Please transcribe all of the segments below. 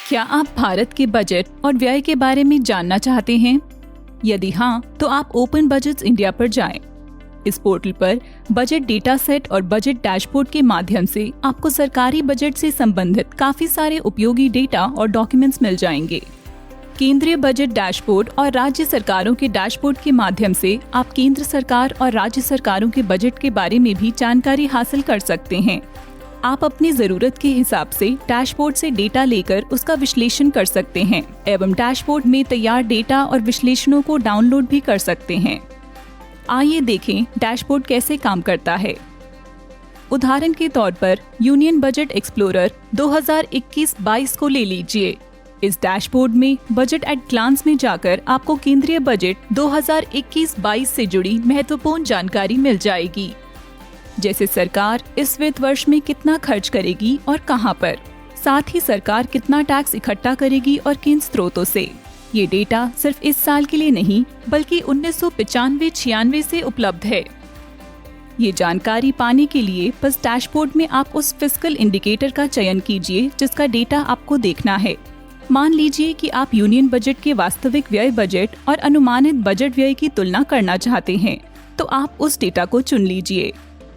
क्या आप भारत के बजट और व्यय के बारे में जानना चाहते हैं? यदि हाँ, तो आप ओपन बजट्स इंडिया पर जाएं। इस पोर्टल पर बजट डेटा सेट और बजट डैशबोर्ड के माध्यम से आपको सरकारी बजट से संबंधित काफी सारे उपयोगी डेटा और डॉक्यूमेंट्स मिल जाएंगे। केंद्रीय बजट डैशबोर्ड और राज्य सरकारों के डैशबोर्ड के माध्यम से आप केंद्र सरकार और राज्य सरकारों के बजट के बारे में भी जानकारी हासिल कर सकते हैं। आप अपनी जरूरत के हिसाब से डैशबोर्ड से डेटा लेकर उसका विश्लेषण कर सकते हैं एवं डैशबोर्ड में तैयार डेटा और विश्लेषणों को डाउनलोड भी कर सकते हैं। आइए देखें डैशबोर्ड कैसे काम करता है। उदाहरण के तौर पर यूनियन बजट एक्सप्लोरर 2021-22 को ले लीजिए। इस डैशबोर्ड में बजट एट ग्लांस में जाकर आपको केंद्रीय बजट 2021-22 से जुड़ी महत्वपूर्ण जानकारी मिल जाएगी, जैसे सरकार इस वित्त वर्ष में कितना खर्च करेगी और कहां पर, साथ ही सरकार कितना टैक्स इकट्ठा करेगी और किन स्रोतों से। ये डेटा सिर्फ इस साल के लिए नहीं बल्कि 1995-96 से उपलब्ध है। ये जानकारी पाने के लिए बस डैशबोर्ड में आप उस फिस्कल इंडिकेटर का चयन कीजिए जिसका डेटा आपको देखना है। मान लीजिए कि आप यूनियन बजट के वास्तविक व्यय बजट और अनुमानित बजट व्यय की तुलना करना चाहते हैं, तो आप उस डेटा को चुन लीजिए।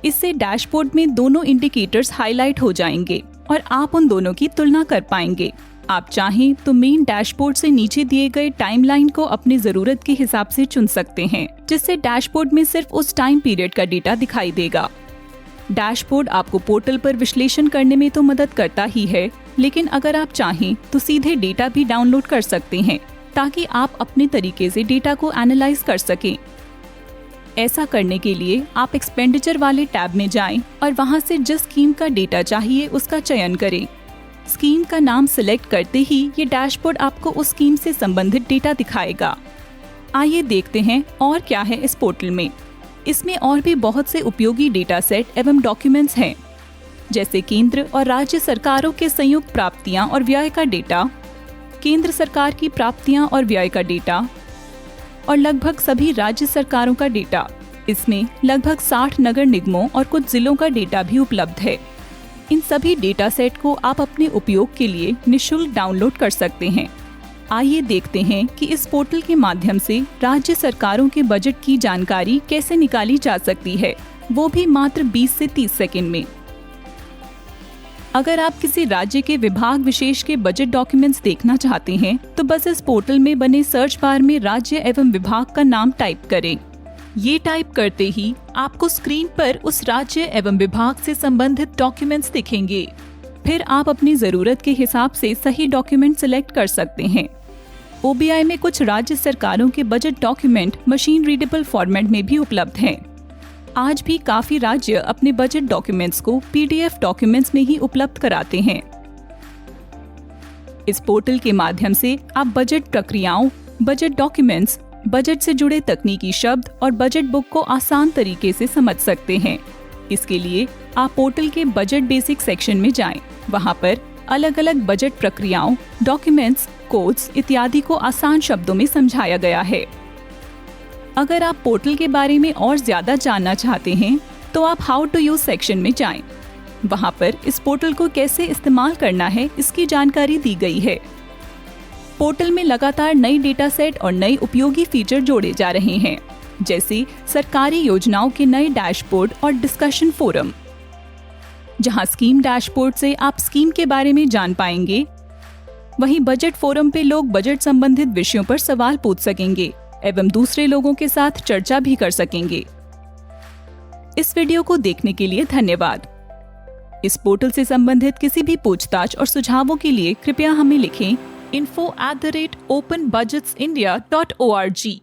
इससे डैशबोर्ड में दोनों इंडिकेटर्स हाईलाइट हो जाएंगे और आप उन दोनों की तुलना कर पाएंगे। आप चाहें तो मेन डैशबोर्ड से नीचे दिए गए टाइमलाइन को अपनी जरूरत के हिसाब से चुन सकते हैं, जिससे डैशबोर्ड में सिर्फ उस टाइम पीरियड का डेटा दिखाई देगा। डैशबोर्ड आपको पोर्टल पर विश्लेषण करने में तो मदद करता ही है, लेकिन अगर आप चाहें तो सीधे डेटा भी डाउनलोड कर सकते हैं ताकि आप अपने तरीके से डेटा को एनालाइज कर सकें। ऐसा करने के लिए आप एक्सपेंडिचर वाले टैब में जाएं और वहां से जिस स्कीम का डेटा चाहिए उसका चयन करें। स्कीम का नाम सिलेक्ट करते ही ये डैशबोर्ड आपको उस स्कीम से संबंधित डेटा दिखाएगा। आइए देखते हैं और क्या है इस पोर्टल में। इसमें और भी बहुत से उपयोगी डेटा सेट एवं डॉक्यूमेंट्स हैं, जैसे केंद्र और राज्य सरकारों के संयुक्त प्राप्तियां और व्यय का डेटा, केंद्र सरकार की प्राप्तियां और व्यय का डेटा और लगभग सभी राज्य सरकारों का डेटा। इसमें लगभग 60 नगर निगमों और कुछ जिलों का डेटा भी उपलब्ध है। इन सभी डेटा सेट को आप अपने उपयोग के लिए निःशुल्क डाउनलोड कर सकते हैं। आइए देखते हैं कि इस पोर्टल के माध्यम से राज्य सरकारों के बजट की जानकारी कैसे निकाली जा सकती है, वो भी मात्र 20 से 30 सेकंड में। अगर आप किसी राज्य के विभाग विशेष के बजट डॉक्यूमेंट्स देखना चाहते हैं, तो बस इस पोर्टल में बने सर्च बार में राज्य एवं विभाग का नाम टाइप करें। ये टाइप करते ही आपको स्क्रीन पर उस राज्य एवं विभाग से संबंधित डॉक्यूमेंट्स दिखेंगे। फिर आप अपनी जरूरत के हिसाब से सही डॉक्यूमेंट सिलेक्ट कर सकते हैं। OBI में कुछ राज्य सरकारों के budget document machine readable format में भी उपलब्ध हैं। आज भी काफी राज्य अपने बजट डॉक्यूमेंट्स को PDF डॉक्यूमेंट्स में ही उपलब्ध कराते हैं। इस पोर्टल के माध्यम से आप बजट प्रक्रियाओं, बजट डॉक्यूमेंट्स, बजट से जुड़े तकनीकी शब्द और बजट बुक को आसान तरीके से समझ सकते हैं। इसके लिए आप पोर्टल के बजट बेसिक सेक्शन में जाएं। वहां पर अलग अलग बजट प्रक्रियाओं, डॉक्यूमेंट्स, कोड्स इत्यादि को आसान शब्दों में समझाया गया है। अगर आप पोर्टल के बारे में और ज्यादा जानना चाहते हैं, तो आप हाउ टू यूज सेक्शन में जाएं। वहां पर इस पोर्टल को कैसे इस्तेमाल करना है इसकी जानकारी दी गई है। पोर्टल में लगातार नई डेटा सेट और नए उपयोगी फीचर जोड़े जा रहे हैं, जैसे सरकारी योजनाओं के नए डैशबोर्ड और डिस्कशन फोरम, जहां स्कीम डैशबोर्ड से आप स्कीम के बारे में जान पाएंगे। वहीं बजट फोरम पे लोग बजट संबंधित विषयों पर सवाल पूछ सकेंगे एवं दूसरे लोगों के साथ चर्चा भी कर सकेंगे। इस वीडियो को देखने के लिए धन्यवाद। इस पोर्टल से संबंधित किसी भी पूछताछ और सुझावों के लिए कृपया हमें लिखें info@openbudgetsindia.org।